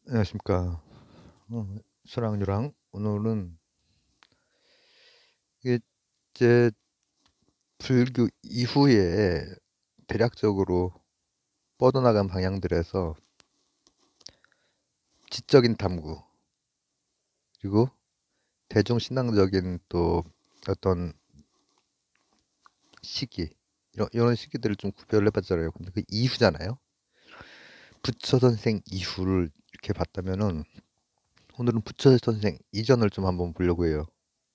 안녕하십니까. 설랑유랑 오늘은 이게 제 불교 이후에 대략적으로 뻗어나간 방향들에서 지적인 탐구 그리고 대중신앙적인 또 어떤 시기 이런 시기들을 좀 구별을 해봤잖아요. 근데 그 이후잖아요. 부처 선생 이후를 이렇게 봤다면은 오늘은 부처 선생 이전을 좀 한번 보려고 해요.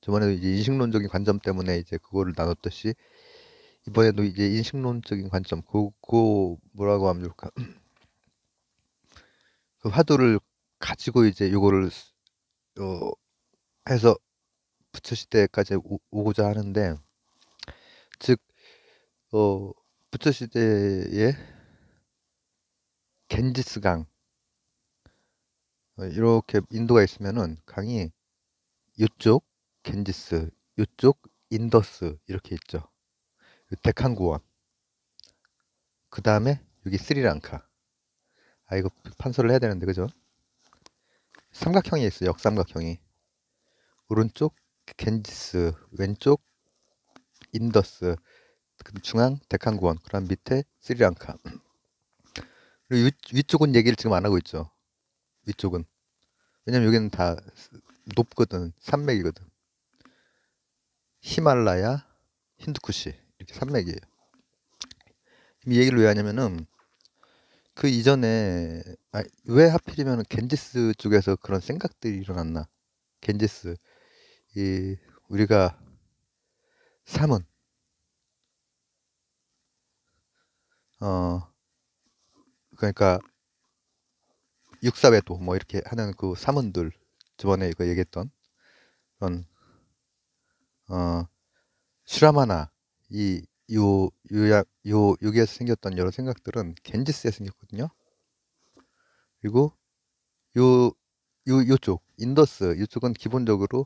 저번에도 이제 인식론적인 관점 때문에 이제 그거를 나눴듯이 이번에도 이제 인식론적인 관점, 뭐라고 하면 좋을까? 그 화두를 가지고 이제 요거를 어, 해서 부처 시대까지 오고자 하는데, 즉, 부처 시대에 겐지스 강, 이렇게 인도가 있으면은 강이 요쪽 겐지스, 요쪽 인더스 이렇게 있죠. 데칸구원. 그 다음에 여기 스리랑카. 아 이거 판서를 해야 되는데 그죠? 삼각형이 있어요. 역삼각형이. 오른쪽 겐지스, 왼쪽 인더스, 중앙 데칸구원, 그다음 밑에 스리랑카. 그리고 위쪽은 얘기를 지금 안 하고 있죠. 위쪽은. 왜냐면 여기는 다 높거든. 산맥이거든. 히말라야, 힌두쿠시 이렇게 산맥이에요. 이 얘기를 왜 하냐면은 그 이전에 왜 하필이면 겐지스 쪽에서 그런 생각들이 일어났나? 겐지스 이 우리가 삼은 어 그러니까 육사외도 뭐 이렇게 하는 그 삼원들 저번에 이거 얘기했던 그런 어 슈라마나 이 요 요약 요 여기에서 생겼던 여러 생각들은 겐지스에 생겼거든요. 그리고 요 요쪽 인더스 이쪽은 기본적으로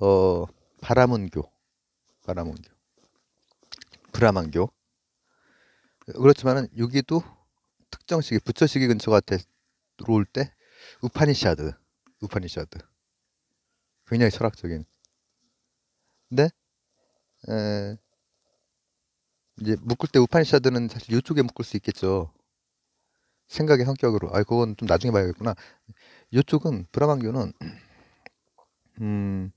어 바라문교, 바라문교, 브라만교. 그렇지만은 여기도 특정 시기 부처 시기 근처가 들어올 때 우파니샤드, 우파니샤드 굉장히 철학적인. 근데 에, 이제 묶을 때 우파니샤드는 사실 이쪽에 묶을 수 있겠죠. 생각의 성격으로. 아, 그건 좀 나중에 봐야겠구나. 이쪽은 브라만교는 음,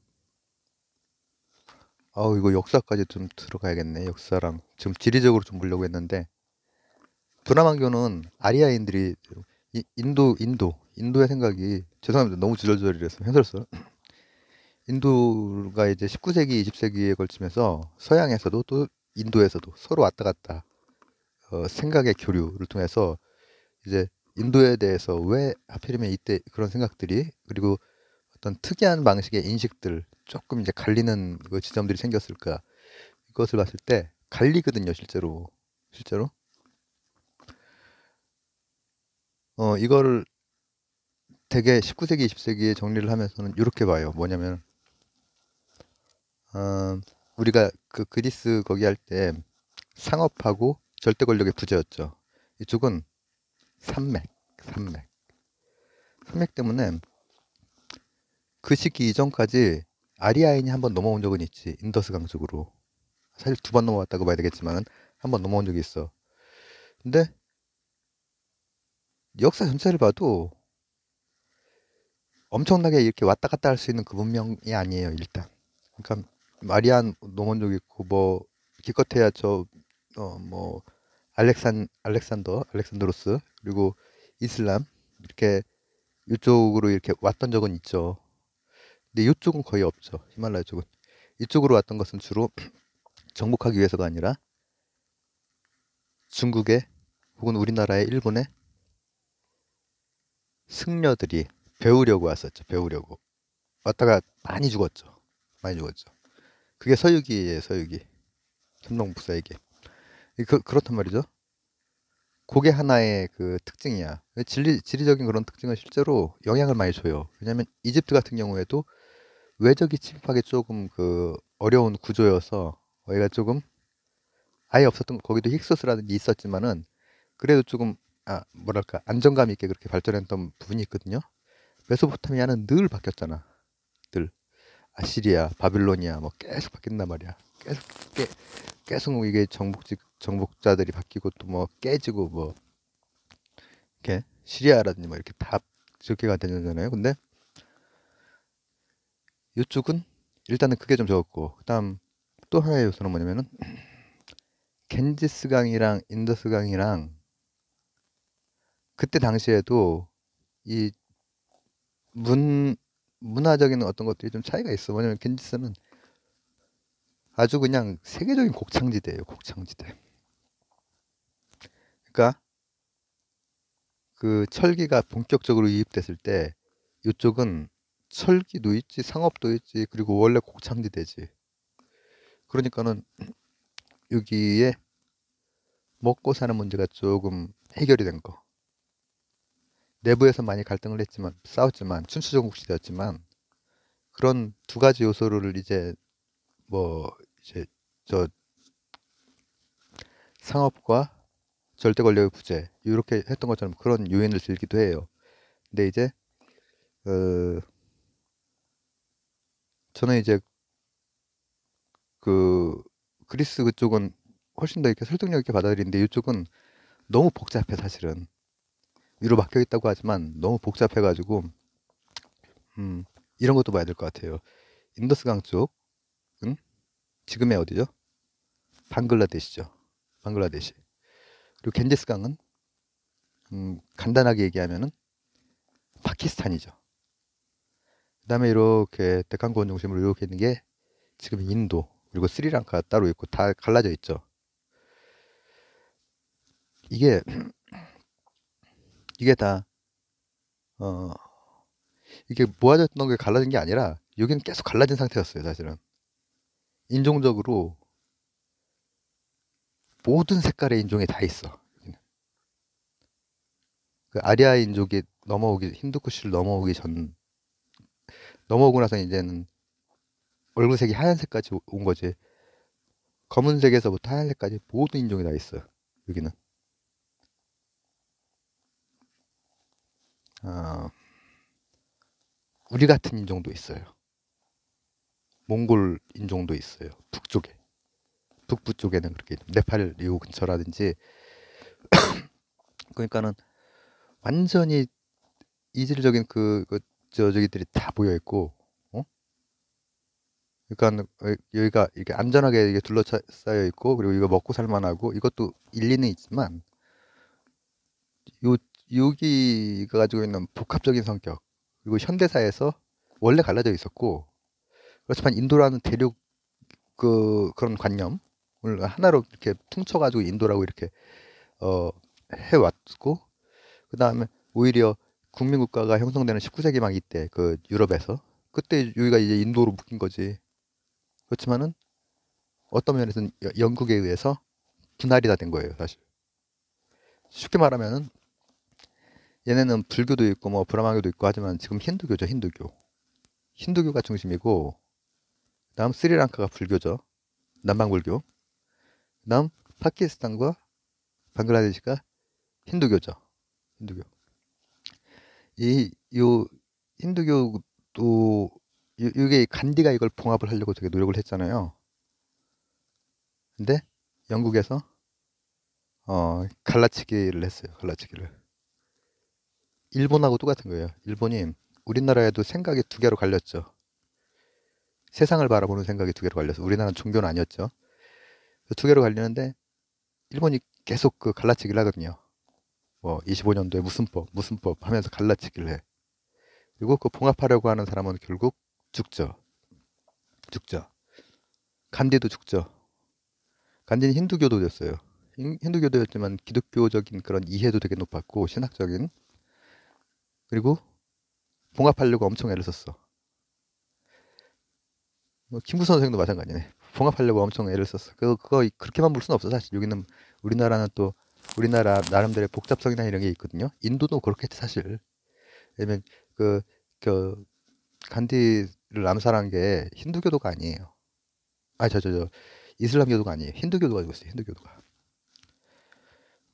아우 이거 역사까지 좀 들어가야겠네. 역사랑 지금 지리적으로 좀 보려고 했는데 브라만교는 아리아인들이 인도의 생각이 죄송합니다. 너무 주절주절이라서 현설했어요. 인도가 이제 19세기, 20세기에 걸치면서 서양에서도 또 인도에서도 서로 왔다 갔다 생각의 교류를 통해서 이제 인도에 대해서 왜 하필이면 이때 그런 생각들이 그리고 어떤 특이한 방식의 인식들 조금 이제 갈리는 그 지점들이 생겼을까 이것을 봤을 때 갈리거든요 실제로 이거를 되게 19세기 20세기에 정리를 하면서는 이렇게 봐요. 뭐냐면 어, 우리가 그 그리스 거기 할 때 상업하고 절대 권력의 부재였죠. 이쪽은 산맥 산맥 산맥 때문에 그 시기 이전까지 아리아인이 한번 넘어온 적은 있지. 인더스 강 쪽으로 사실 두 번 넘어왔다고 봐야 되겠지만 한 번 넘어온 적이 있어. 근데 역사 전체를 봐도 엄청나게 이렇게 왔다 갔다 할 수 있는 그 문명이 아니에요, 일단. 그러니까 마리안 넘어온 적 있고 뭐 기껏해야 뭐 알렉산드로스 그리고 이슬람 이렇게 이쪽으로 이렇게 왔던 적은 있죠. 근데 이쪽은 거의 없죠. 히말라야 쪽은. 이쪽으로 왔던 것은 주로 정복하기 위해서가 아니라 중국의 혹은 우리나라의 일본의 승려들이 배우려고 왔었죠. 배우려고. 왔다가 많이 죽었죠. 많이 죽었죠. 그게 서유기예요, 서유기. 천동북사에게. 그렇단 말이죠. 그게 하나의 그 특징이야. 지리적인 그런 특징은 실제로 영향을 많이 줘요. 왜냐하면 이집트 같은 경우에도 외적이 침입하기 조금 그 어려운 구조여서 여기가 조금 아예 없었던 거기도 힉소스라든지 있었지만은 그래도 조금 뭐랄까 안정감 있게 그렇게 발전했던 부분이 있거든요. 메소포타미아는 늘 바뀌었잖아. 늘 아시리아, 바빌로니아 뭐 계속 바뀐단 말이야. 계속 이게 정복자들이 바뀌고 또 뭐 깨지고 뭐 이렇게 시리아라든지 뭐 이렇게 다 저렇게가 되잖아요. 근데 이쪽은 일단은 그게 좀 적었고, 그다음 또 하나의 요소는 뭐냐면은 겐지스강이랑 인더스강이랑 그때 당시에도 이 문화적인 어떤 것들이 좀 차이가 있어. 뭐냐면 겐지스는 아주 그냥 세계적인 곡창지대예요. 곡창지대. 그러니까 그 철기가 본격적으로 유입됐을 때 이쪽은 철기도 있지, 상업도 있지, 그리고 원래 곡창지대지. 그러니까는 여기에 먹고 사는 문제가 조금 해결이 된 거. 내부에서 많이 갈등을 했지만, 싸웠지만, 춘추전국 시대였지만, 그런 두 가지 요소를 이제 뭐 이제 저 상업과 절대 권력의 부재 이렇게 했던 것처럼 그런 요인을 들기도 해요. 근데 이제 어, 저는 이제 그 그리스 그쪽은 훨씬 더 이렇게 설득력 있게 받아들이는데 이쪽은 너무 복잡해 사실은. 위로 막혀 있다고 하지만 너무 복잡해가지고 이런 것도 봐야 될 것 같아요. 인더스강 쪽은 지금의 어디죠? 방글라데시죠. 방글라데시. 그리고 겐지스강은 간단하게 얘기하면은 파키스탄이죠. 그다음에 이렇게 데칸권 중심으로 이렇게 있는 게 지금 인도 그리고 스리랑카 따로 있고 다 갈라져 있죠. 이게 이게 다 어, 이게 모아졌던 게 갈라진 게 아니라 여기는 계속 갈라진 상태였어요. 사실은 인종적으로 모든 색깔의 인종이 다 있어. 여기는. 그 아리아 인족이 넘어오기 힌두쿠시를 넘어오고 나서 이제는 얼굴색이 하얀색까지 온 거지. 검은색에서부터 하얀색까지 모든 인종이 다 있어요. 여기는 어, 우리 같은 인종도 있어요. 몽골 인종도 있어요. 북쪽에. 북부 쪽에는 그렇게 네팔 요 근처라든지 그러니까는 완전히 이질적인 저기들이 다 모여 있고 어? 그러니까 여기가 이렇게 안전하게 이게 둘러싸여 있고 그리고 이거 먹고 살만하고 이것도 일리는 있지만 요 여기가 가지고 있는 복합적인 성격 그리고 현대사에서 원래 갈라져 있었고 그렇지만 인도라는 대륙 그런 관념을 하나로 이렇게 퉁쳐가지고 인도라고 이렇게 어, 해왔고 그 다음에 오히려 국민국가가 형성되는 19세기 막 이때 그 유럽에서 그때 여기가 이제 인도로 묶인 거지. 그렇지만은 어떤 면에서는 영국에 의해서 분할이 다 된 거예요, 사실. 쉽게 말하면은 얘네는 불교도 있고 뭐 브라마교도 있고 하지만 지금 힌두교죠, 힌두교. 힌두교가 중심이고 그다음 스리랑카가 불교죠, 남방불교. 그다음 파키스탄과 방글라데시가 힌두교죠, 힌두교. 요 힌두교도 이게 간디가 이걸 봉합을 하려고 되게 노력을 했잖아요. 근데 영국에서 갈라치기를 했어요. 갈라치기를. 일본하고 똑같은 거예요. 일본이 우리나라에도 생각이 두 개로 갈렸죠. 세상을 바라보는 생각이 두 개로 갈려서 우리나라는 종교는 아니었죠. 두 개로 갈리는데 일본이 계속 그 갈라치기를 하거든요. 뭐 25년도에 무슨 법 하면서 갈라치기를 해. 그리고 그 봉합하려고 하는 사람은 결국 죽죠. 죽죠. 간디도 죽죠. 간디는 힌두교도였어요. 힌두교도였지만 기독교적인 그런 이해도 되게 높았고 신학적인 그리고 봉합하려고 엄청 애를 썼어. 뭐 김구 선생도 마찬가지네. 봉합하려고 엄청 애를 썼어. 그거 그렇게만 볼 수는 없어 사실. 여기는 우리나라는 또 우리나라 나름대로의 복잡성이나 이런 게 있거든요. 인도도 그렇겠지 사실. 왜냐면 그, 그 간디를 암살한 게 힌두교도가 아니에요. 이슬람교도가 아니에요. 힌두교도가 가지고 있어요. 힌두교도가.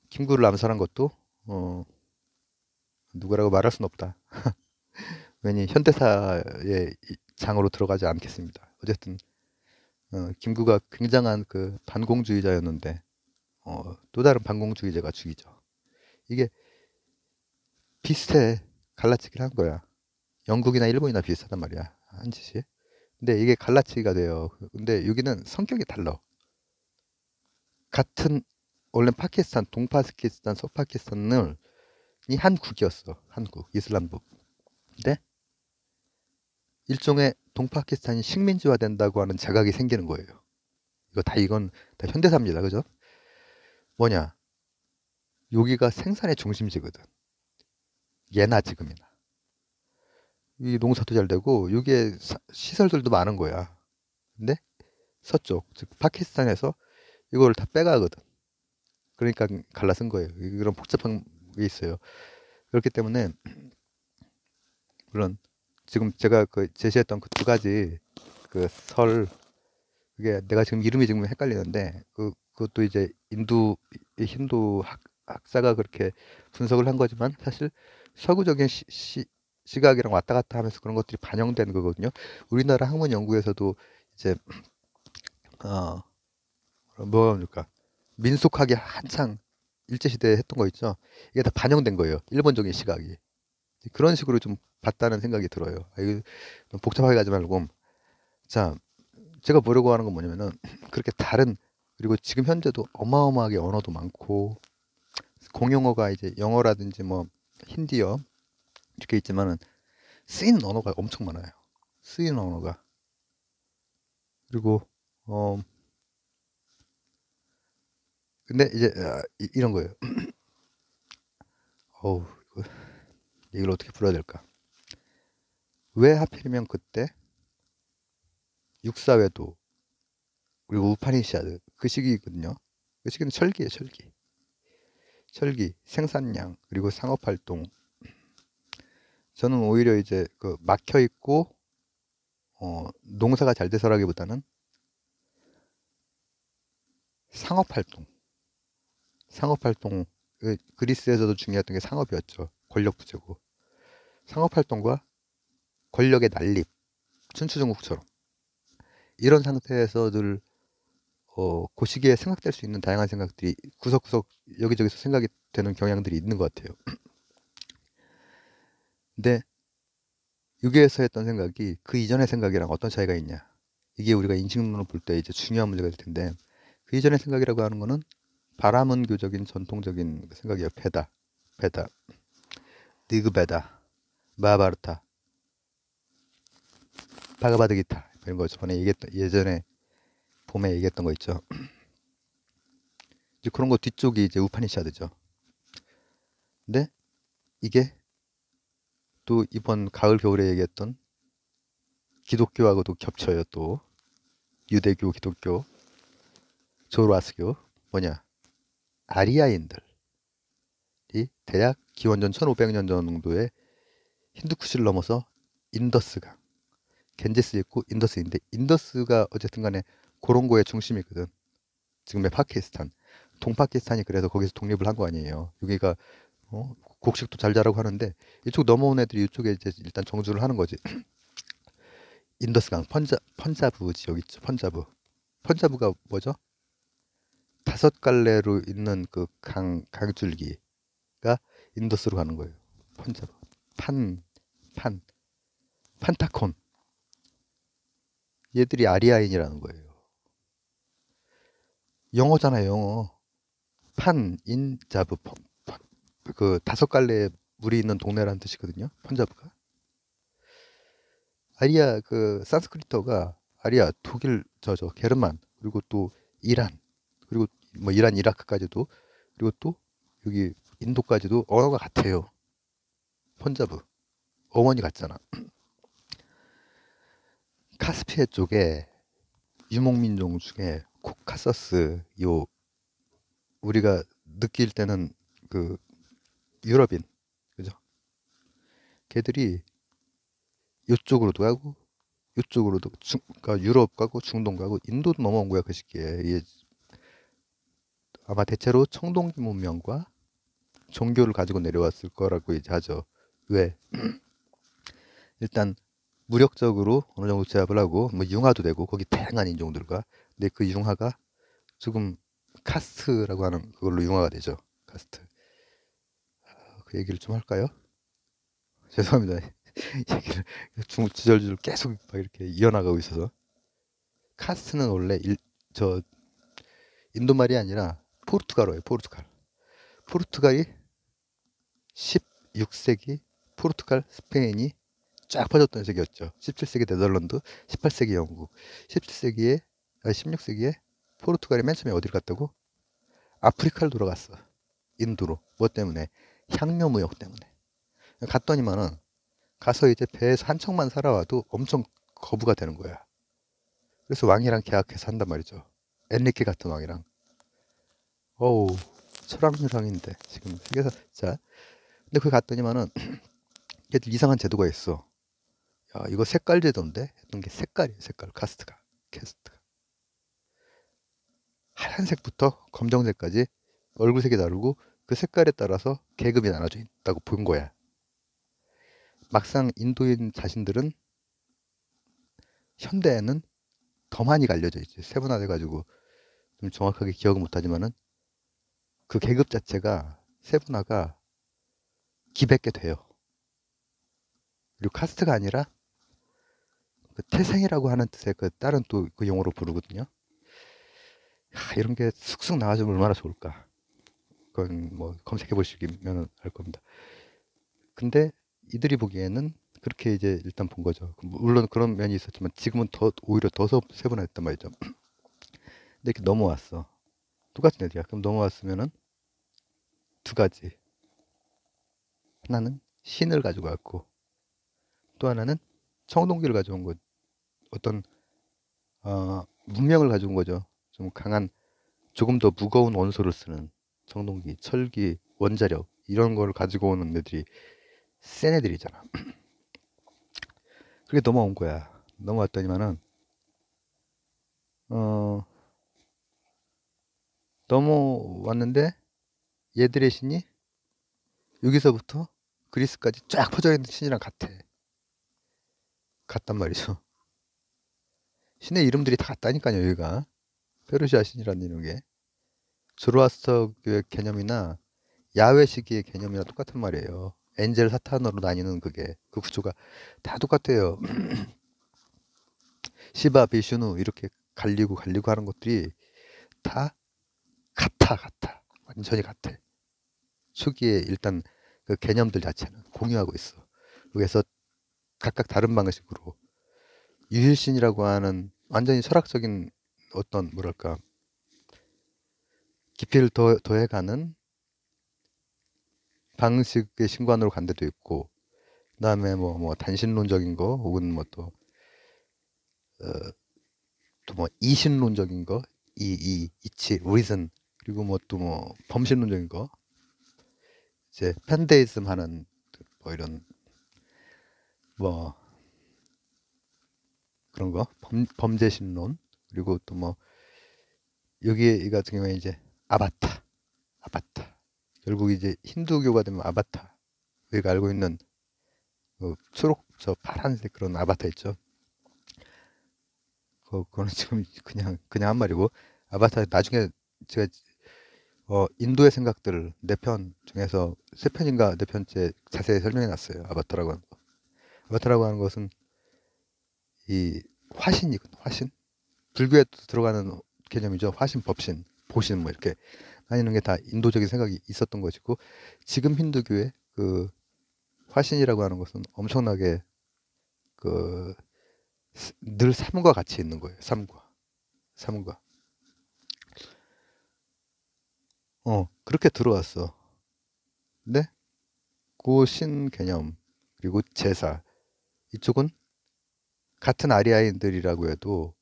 김구를 암살한 것도 누구라고 말할 순 없다. 괜히 현대사의 장으로 들어가지 않겠습니다. 어쨌든 김구가 굉장한 그 반공주의자였는데 또 다른 반공주의자가 죽이죠. 이게 비슷해. 갈라치기를 한 거야. 영국이나 일본이나 비슷하단 말이야. 한 짓이. 근데 이게 갈라치기가 돼요. 근데 여기는 성격이 달라. 같은 원래 파키스탄, 동파키스탄, 서파키스탄을 이 한국이었어. 한국, 이슬람국. 근데 일종의 동파키스탄이 식민지화된다고 하는 자각이 생기는 거예요. 이건 다 현대사입니다. 그죠? 뭐냐? 여기가 생산의 중심지거든. 예나 지금이나. 이 농사도 잘 되고 여기에 시설들도 많은 거야. 근데 서쪽, 즉 파키스탄에서 이걸 다 빼가거든. 그러니까 갈라쓴 거예요. 이런 복잡한 게 있어요. 그렇기 때문에 물론 지금 제가 그 제시했던 그 두 가지 그 설, 그게 내가 지금 이름이 지금 헷갈리는데 그것도 이제 힌두 학사가 그렇게 분석을 한 거지만 사실 서구적인 시각이랑 왔다 갔다 하면서 그런 것들이 반영된 거거든요. 우리나라 학문 연구에서도 이제 뭐가 뭡니까? 민속학이 한창 일제시대에 했던 거 있죠. 이게 다 반영된 거예요. 일본적인 시각이. 그런 식으로 좀 봤다는 생각이 들어요. 이거 좀 복잡하게 가지 말고. 자, 제가 보려고 하는 건 뭐냐면은 그렇게 다른, 그리고 지금 현재도 어마어마하게 언어도 많고 공용어가 이제 영어라든지 뭐 힌디어 이렇게 있지만은 쓰이는 언어가 엄청 많아요. 쓰이는 언어가. 그리고 근데 이제 이런 거예요. 어우, 이걸 어떻게 불러야 될까? 왜 하필이면 그때 육사회도 그리고 우파니샤드 그 시기거든요. 그 시기는 철기예요, 철기. 철기, 생산량, 그리고 상업활동. 저는 오히려 이제 그 막혀 있고 농사가 잘 돼서라기보다는 상업활동. 상업활동, 그리스에서도 중요했던 게 상업이었죠. 권력 부재고. 상업활동과 권력의 난립, 춘추전국처럼 이런 상태에서 늘 그 시기에 생각될 수 있는 다양한 생각들이 구석구석 여기저기서 생각이 되는 경향들이 있는 것 같아요. 근데 여기에서 했던 생각이 그 이전의 생각이랑 어떤 차이가 있냐? 이게 우리가 인식론을 볼 때 이제 중요한 문제가 될 텐데, 그 이전의 생각이라고 하는 거는 바라문교적인 전통적인 생각이에요. 베다, 니그베다, 마하바르타, 바가바드기타 이런 거 전에 얘기했던, 예전에 봄에 얘기했던 거 있죠. 이제 그런 거 뒤쪽이 이제 우파니샤드죠. 근데 이게 또 이번 가을 겨울에 얘기했던 기독교하고도 겹쳐요. 또 유대교, 기독교, 조로아스교. 뭐냐? 아리아인들이 대략 기원전 1500년 정도에 힌두쿠시를 넘어서 인더스강, 겐지스 있고 인더스인데, 인더스가 어쨌든 간에 그런 거의 중심이거든. 지금의 파키스탄, 동파키스탄이 그래서 거기서 독립을 한 거 아니에요. 여기가 곡식도 잘 자라고 하는데 이쪽 넘어온 애들이 이쪽에 이제 일단 정주를 하는 거지. 인더스강, 펀자브 지역 있죠. 펀자브가 뭐죠? 다섯 갈래로 있는 그 강줄기가 인더스로 가는 거예요. 펀자브, 판, 판, 판타콘. 얘들이 아리아인이라는 거예요. 영어잖아요, 영어. 인자브, 그 다섯 갈래 물이 있는 동네라는 뜻이거든요. 펀자브가. 아리아 그 산스크리트어가 아리아 독일 저 게르만, 그리고 또 이란, 그리고 뭐 이란 이라크까지도, 그리고 또 여기 인도까지도 언어가 같아요. 펀자브 어원이 같잖아. 카스피해 쪽에 유목민족 중에 코카서스, 요 우리가 느낄 때는 그 유럽인, 그죠? 걔들이 요쪽으로도 가고 요쪽으로도 그러니까 유럽 가고 중동 가고 인도도 넘어온 거야 그 시기에. 이게 아마 대체로 청동기 문명과 종교를 가지고 내려왔을 거라고 이제 하죠. 왜? 일단 무력적으로 어느 정도 제압을 하고 뭐 융화도 되고 거기 다양한 인종들과 근데 그 융화가 조금 카스트라고 하는 그걸로 융화가 되죠. 카스트. 그 얘기를 좀 할까요? 죄송합니다. 얘기를 주절주절 계속 막 이렇게 이어나가고 있어서 카스트는 원래 저 인도 말이 아니라 포르투갈어예요. 포르투갈이 16세기 포르투갈, 스페인이 쫙 퍼졌던 세계였죠. 17세기 네덜란드, 18세기 영국, 17세기에 16세기에 포르투갈이 맨 처음에 어디를 갔다고? 아프리카를 돌아갔어. 인도로. 뭐 때문에? 향료 무역 때문에. 갔더니만은 가서 이제 배에서 한 척만 살아와도 엄청 거부가 되는 거야. 그래서 왕이랑 계약해서 한단 말이죠. 엔리케 같은 왕이랑. 어우, 철왕유랑인데 지금 세계사 자. 근데 거기 갔더니만은 걔들 이상한 제도가 있어. 야, 이거 색깔 제도인데 했던 게 색깔이에요. 색깔 카스트가 캐스트가 하얀색부터 검정색까지 얼굴색이 다르고 그 색깔에 따라서 계급이 나눠져 있다고 본 거야. 막상 인도인 자신들은 현대에는 더 많이 갈려져 있지. 세분화돼가지고 좀 정확하게 기억은 못하지만은 그 계급 자체가 세분화가 기백 개 돼요. 그리고 카스트가 아니라 그 태생이라고 하는 뜻의 그 다른 또 그 용어로 부르거든요. 야, 이런 게 쑥쑥 나와주면 얼마나 좋을까. 그건 뭐 검색해 보시면 알 겁니다. 근데 이들이 보기에는 그렇게 이제 일단 본 거죠. 물론 그런 면이 있었지만 지금은 더 오히려 더 세분화했단 말이죠. 근데 이렇게 넘어왔어. 똑같은 애들이야. 그럼 넘어왔으면은 두 가지. 하나는 신을 가지고 왔고 또 하나는 청동기를 가져온 것. 어떤 문명을 가져온 거죠. 좀 강한 조금 더 무거운 원소를 쓰는 청동기, 철기, 원자력 이런 걸 가지고 오는 애들이 센 애들이잖아. 그게 넘어온 거야. 넘어왔더니만은 어 넘어왔는데 얘들의 신이 여기서부터 그리스까지 쫙 퍼져 있는 신이랑 같단 말이죠. 신의 이름들이 다 같다니까요. 여기가 페르시아 신이라는 이런 게 조로아스터교의 개념이나 야훼 시기의 개념이나 똑같은 말이에요. 엔젤 사탄으로 나뉘는 그게 그 구조가 다 똑같아요. 시바 비슈누 이렇게 갈리고 하는 것들이 다 같아. 완전히 같아. 초기에 일단 그 개념들 자체는 공유하고 있어. 그래서 각각 다른 방식으로 유일신이라고 하는 완전히 철학적인 어떤 뭐랄까 깊이를 더해가는 방식의 신관으로 간 데도 있고 그다음에 뭐 단신론적인 거 혹은 뭐 또 뭐 이신론적인 거 이치 reason 그리고 뭐 또 뭐 범신론적인 거 이제 팬데이즘 하는 뭐 이런 뭐 그런 거 범죄신론 그리고 또 뭐 여기 이 같은 경우에 이제 아바타 결국 이제 힌두교가 되면 아바타 우리가 알고 있는 그 초록 저 파란색 그런 아바타 있죠. 그거는 지금 그냥 한 말이고 아바타 나중에 제가 인도의 생각들을 4편 중에서 3편인가 4편째 자세히 설명해 놨어요. 아바타라고 하는 거. 아바타라고 하는 것은 이 화신이거든. 화신. 불교에 들어가는 개념이죠. 화신, 법신, 보신 뭐 이렇게 나뉘는 게 다 인도적인 생각이 있었던 것이고 지금 힌두교의 그 화신이라고 하는 것은 엄청나게 그 늘 삶과 같이 있는 거예요. 삶과. 그렇게 들어왔어. 근데 그 신 개념 그리고 제사 이쪽은 같은 아리아인들이라고 해도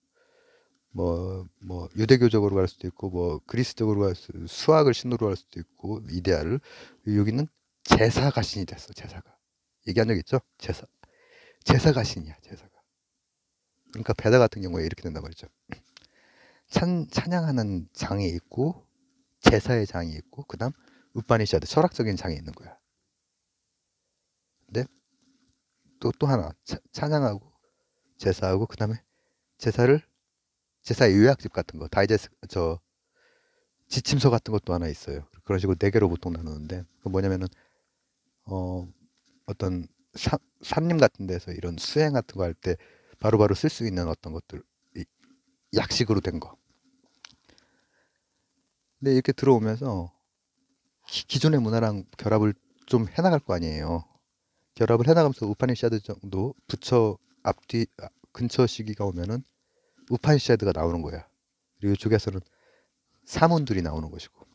뭐 유대교적으로 갈 수도 있고 뭐 그리스적으로 갈 수도 있고 수학을 신으로 할 수도 있고 이데아를 여기는 제사가 신이 됐어. 제사가 얘기한 적 있죠? 제사가 신이야. 제사가. 그러니까 베다 같은 경우에 이렇게 된단 말이죠. 찬양하는 장이 있고 제사의 장이 있고 그다음 우파니샤드 철학적인 장이 있는 거야. 근데 또 하나 찬양하고 제사하고 그다음에 제사의 요약집 같은 거 다이제스트 지침서 같은 것도 하나 있어요. 그런 식으로 네 개로 보통 나누는데 그 뭐냐면은 어떤 산림 같은 데서 이런 수행 같은 거 할 때 바로바로 쓸 수 있는 어떤 것들 약식으로 된 거. 근데 이렇게 들어오면서 기존의 문화랑 결합을 좀 해나갈 거 아니에요. 결합을 해나가면서 우파니샤드 정도 부처 앞뒤 근처 시기가 오면은 우파니샤드가 나오는 거야. 그리고 이쪽에서는 사문들이 나오는 것이고.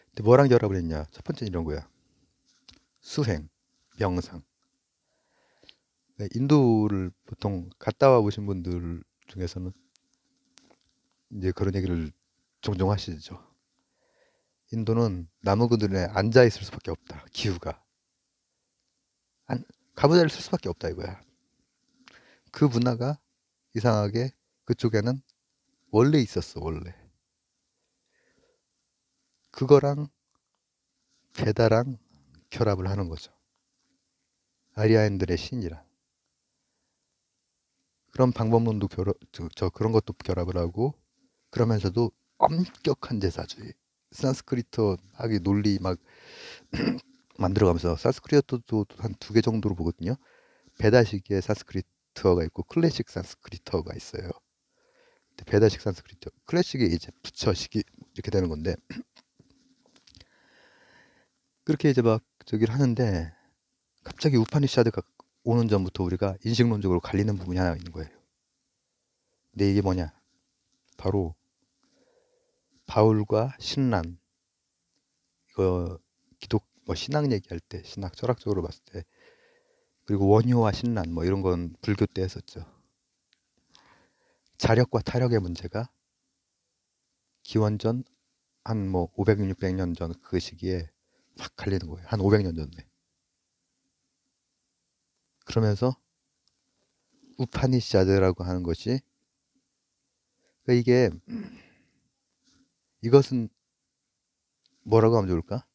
근데 뭐랑 결합을 했냐? 첫 번째는 이런 거야. 수행, 명상. 인도를 보통 갔다 와 보신 분들 중에서는 이제 그런 얘기를 종종 하시죠. 인도는 나무 그늘에 앉아 있을 수밖에 없다. 기후가 가부좌를 쓸 수밖에 없다 이거야. 그 문화가 이상하게 그쪽에는 원래 있었어. 원래 그거랑 베다랑 결합을 하는 거죠. 아리아인들의 신이랑 그런 방법론도 그런 것도 결합을 하고 그러면서도 엄격한 제사주의 산스크리트 하기 논리 막 만들어가면서 산스크리트도 한 두 개 정도로 보거든요. 베다식의 산스크리트어가 있고 클래식 산스크리트어가 있어요. 베다식 산스크리트 클래식이 이제 부처식이 이렇게 되는 건데 그렇게 이제 막 저기를 하는데 갑자기 우파니샤드가 오는 전부터 우리가 인식론적으로 갈리는 부분이 하나 있는 거예요. 근데 이게 뭐냐? 바로 바울과 신란 이거 기독 신앙 얘기할 때 신학 철학적으로 봤을 때 그리고 원효와 신란 뭐 이런 건 불교 때 했었죠. 자력과 타력의 문제가 기원전 한 뭐 500, 600년 전 그 시기에 확 갈리는 거예요. 한 500년 전에. 그러면서 우파니샤드라고 하는 것이 그러니까 이것은 뭐라고 하면 좋을까?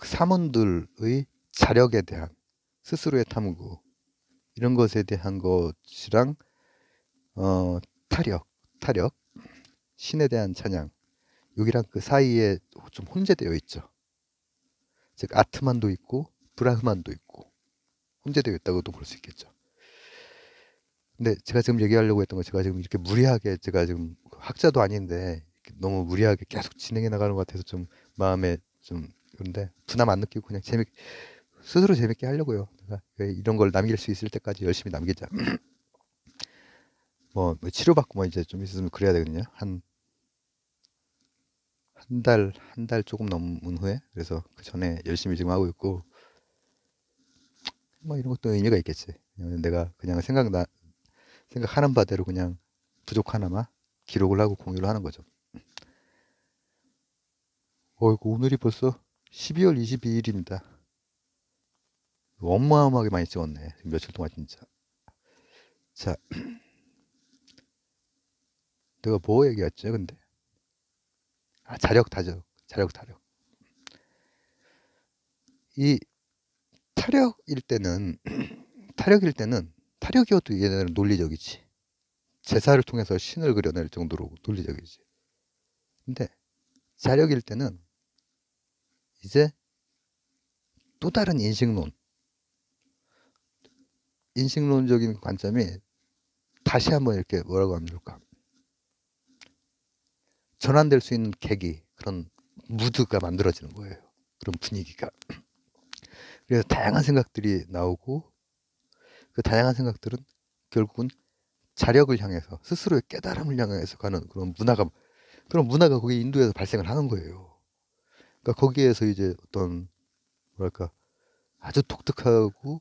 사문들의 자력에 대한 스스로의 탐구 이런 것에 대한 것이랑 타력 신에 대한 찬양 여기랑 그 사이에 좀 혼재되어 있죠. 즉 아트만도 있고 브라흐만도 있고 혼재되어 있다고도 볼 수 있겠죠. 근데 제가 지금 얘기하려고 했던 거 제가 지금 이렇게 무리하게 제가 지금 학자도 아닌데 너무 무리하게 계속 진행해 나가는 것 같아서 좀 마음에 좀 그런데 부담 안 느끼고 그냥 스스로 재밌게 하려고요. 내가 이런 걸 남길 수 있을 때까지 열심히 남기자. 뭐 치료받고 뭐 이제 좀 있으면 그래야 되거든요. 한 달 조금 넘은 후에 그래서 그 전에 열심히 지금 하고 있고 뭐 이런 것도 의미가 있겠지. 내가 그냥 생각하는 바대로 그냥 부족하나마 기록을 하고 공유를 하는 거죠. 어이구 오늘이 벌써 12월 22일입니다. 어마어마하게 많이 찍었네. 며칠 동안 진짜. 자, 내가 뭐 얘기했지 근데? 자력 타적. 자력 타력. 이 타력일 때는 타력이어도 얘네는 논리적이지. 제사를 통해서 신을 그려낼 정도로 논리적이지. 근데 자력일 때는 이제 또 다른 인식론적인 관점이 다시 한번 이렇게 뭐라고 하면 좋을까? 전환될 수 있는 계기, 그런 무드가 만들어지는 거예요. 그런 분위기가. 그래서 다양한 생각들이 나오고 그 다양한 생각들은 결국은 자력을 향해서 스스로의 깨달음을 향해서 가는 그런 문화가 거기 인도에서 발생을 하는 거예요. 그러니까 거기에서 이제 어떤 뭐랄까 아주 독특하고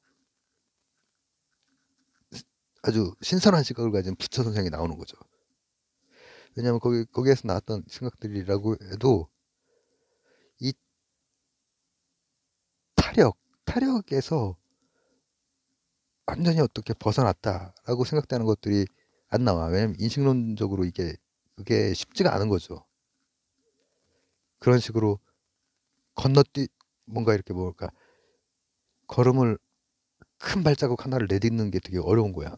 아주 신선한 시각을 가진 부처 선생이 나오는 거죠. 왜냐하면 거기에서 나왔던 생각들이라고 해도 이 타력에서 완전히 어떻게 벗어났다라고 생각되는 것들이 안 나와. 왜냐면 인식론적으로 그게 쉽지가 않은 거죠. 그런 식으로 건너뛰 뭔가 이렇게 뭐랄까 걸음을 큰 발자국 하나를 내딛는 게 되게 어려운 거야.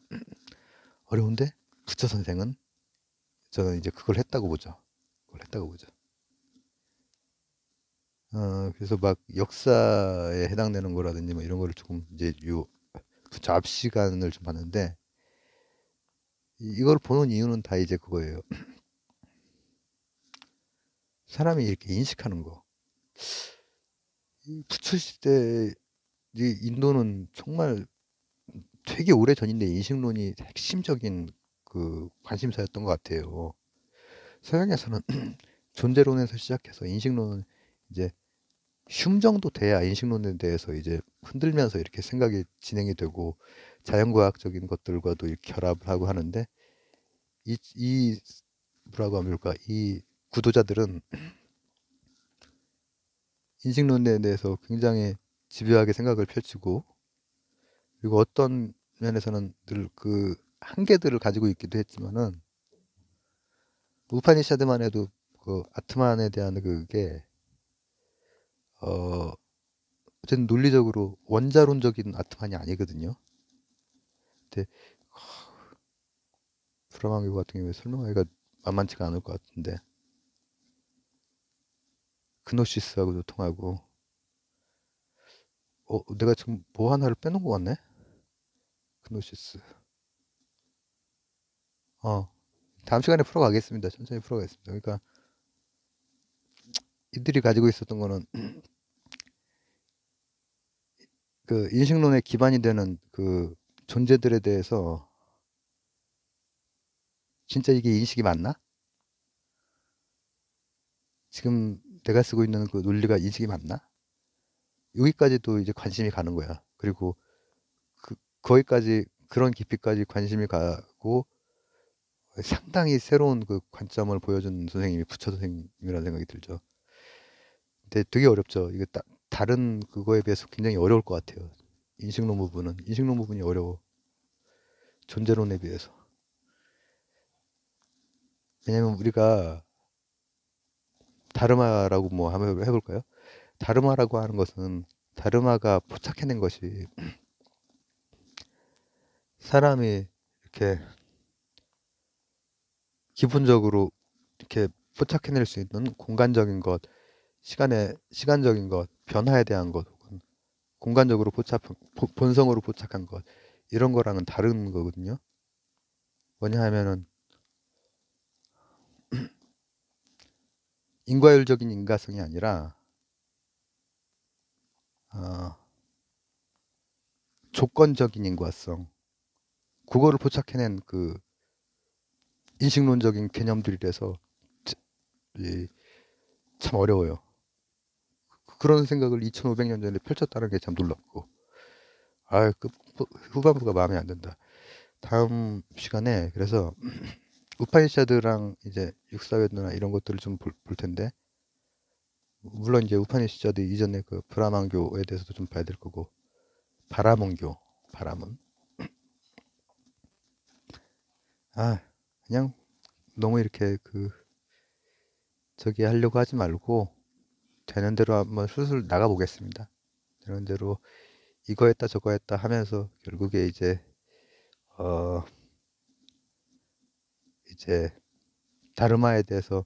어려운데 부처 선생은 저는 이제 그걸 했다고 보죠. 그걸 했다고 보죠. 그래서 막 역사에 해당되는 거라든지 뭐 이런 거를 조금 이제 요 부처 앞 시간을 좀 봤는데 이걸 보는 이유는 다 이제 그거예요. 사람이 이렇게 인식하는 거. 이 부처 시대 이 인도는 정말 되게 오래 전인데 인식론이 핵심적인 그 관심사였던 것 같아요. 서양에서는 존재론에서 시작해서 인식론은 이제 흉 정도 돼야 인식론에 대해서 이제 흔들면서 이렇게 생각이 진행이 되고 자연과학적인 것들과도 이렇게 결합을 하고 하는데 이 뭐라고 합니까? 이 구도자들은 인식론에 대해서 굉장히 집요하게 생각을 펼치고 그리고 어떤 면에서는 늘 그 한계들을 가지고 있기도 했지만은 우파니샤드만 해도 그 아트만에 대한 그게 어쨌든 논리적으로 원자론적인 아트만이 아니거든요. 근데 브라망교 같은 경우에 설명하기가 만만치가 않을 것 같은데 그노시스하고도 통하고 내가 지금 뭐 하나를 빼놓은 것 같네? 그노시스 다음 시간에 풀어가겠습니다. 천천히 풀어가겠습니다. 그러니까 이들이 가지고 있었던 거는 그 인식론의 기반이 되는 그 존재들에 대해서 진짜 이게 인식이 맞나? 지금 내가 쓰고 있는 그 논리가 인식이 맞나? 여기까지도 이제 관심이 가는 거야. 그리고 거기까지 그런 깊이까지 관심이 가고 상당히 새로운 그 관점을 보여준 선생님이 부처 선생님이라는 생각이 들죠. 근데 되게 어렵죠. 이게 다른 그거에 비해서 굉장히 어려울 것 같아요. 인식론 부분이 어려워. 존재론에 비해서. 왜냐면 우리가 다르마라고 뭐 한번 해볼까요? 다르마라고 하는 것은 다르마가 포착해낸 것이 사람이 이렇게 기본적으로 이렇게 포착해낼 수 있는 공간적인 것, 시간적인 것, 변화에 대한 것, 혹은 공간적으로 본성으로 포착한 것, 이런 거랑은 다른 거거든요. 뭐냐 하면은 인과율적인 인가성이 아니라 어, 조건적인 인과성, 그거를 포착해낸 그 인식론적인 개념들이라서 참 어려워요. 그런 생각을 2500년 전에 펼쳤다는 게 참 놀랍고 그 후반부가 마음에 안 든다. 다음 시간에 그래서 우파니샤드랑 이제 육사회도나 이런 것들을 좀 볼 텐데 물론 이제 우파니샤드 이전에 그 브라만교에 대해서도 좀 봐야 될 거고 바라몬교 바라몬 그냥 너무 이렇게 저기 하려고 하지 말고 되는 대로 한번 슬슬 나가 보겠습니다. 되는 대로 이거 했다 저거 했다 하면서 결국에 어 이제 다르마에 대해서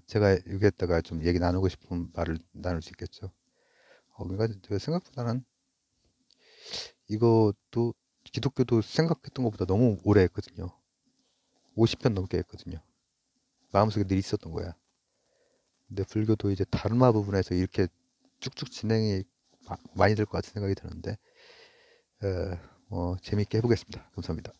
제가 여기에다가 좀 얘기 나누고 싶은 말을 나눌 수 있겠죠. 그러니까 제가 생각보다는 이것도 기독교도 생각했던 것보다 너무 오래 했거든요. 50편 넘게 했거든요. 마음속에 늘 있었던 거야. 근데 불교도 이제 다르마 부분에서 이렇게 쭉쭉 진행이 많이 될 것 같은 생각이 드는데 재밌게 해보겠습니다. 감사합니다.